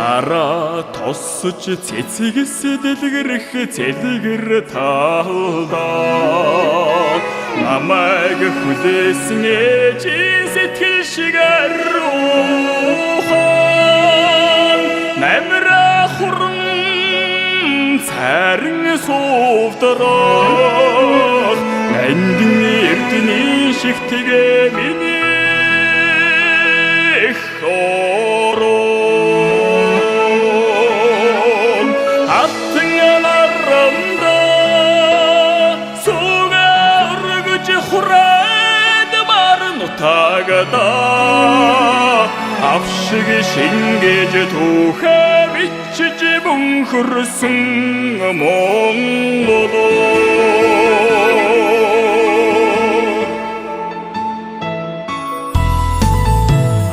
Нараа тосч цэцэгс дэлгэрэх цэлгэр талдаа намайг хүлээсэн ээжийн сэтгэл шиг аруухан намра хуран царин сувдрах эндэн эрдний шигтгээ миний хороо тагада авшиг шингэж түүхээ бичиж бунхөрсөн Монголоо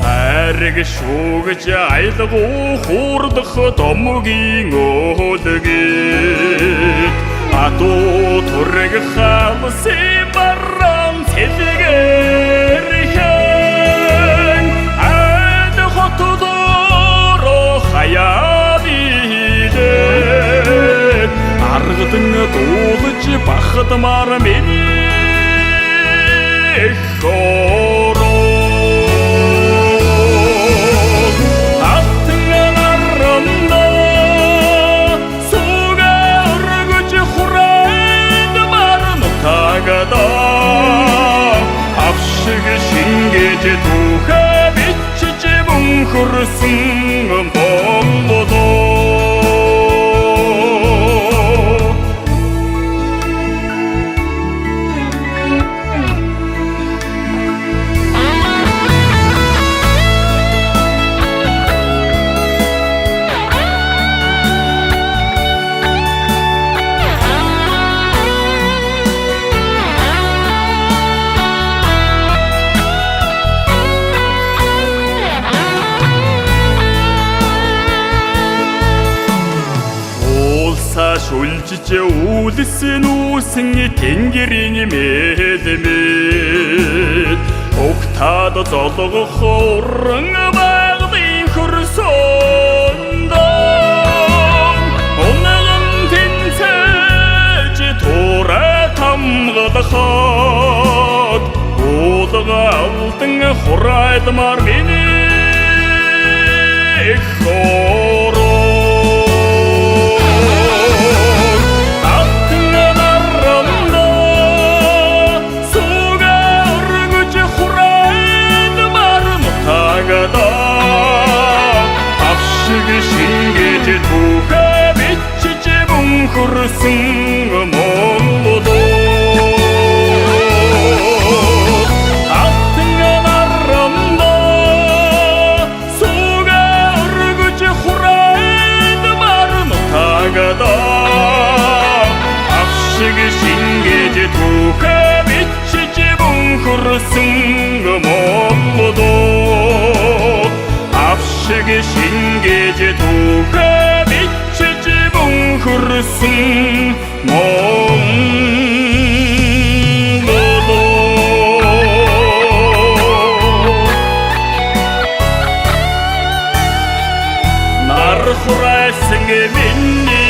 ариг шүүгэж айлгуу хуурдах домгийн өлгийд адуу турэг халсын бараан цэлгээр аргадан дуулж бахадмаар миний хороо аттангарамда суга өргөж хурайд марн тагада авшиг шингэж түүхээ бичиж бунхөрсөн Монголоо шүлжиж үлсэн үүсэн тэнгэрийн мэлмэл огтад золгох уран багын хөрсөндөө оногон тэнцэж тураа тамгалахад уулга алтан хурайдмаар миний хороо шингэж түүхээ бичиж бунхөрсөн Монголоо аттангарамда суга өргөж хурайд марн тагада авшиг шингэж түүхээ бичиж бунхөрсөн Монголоо авшиг шингэж түүхээ бичиж бунхөрсөн Монголоо нар хурайсан миний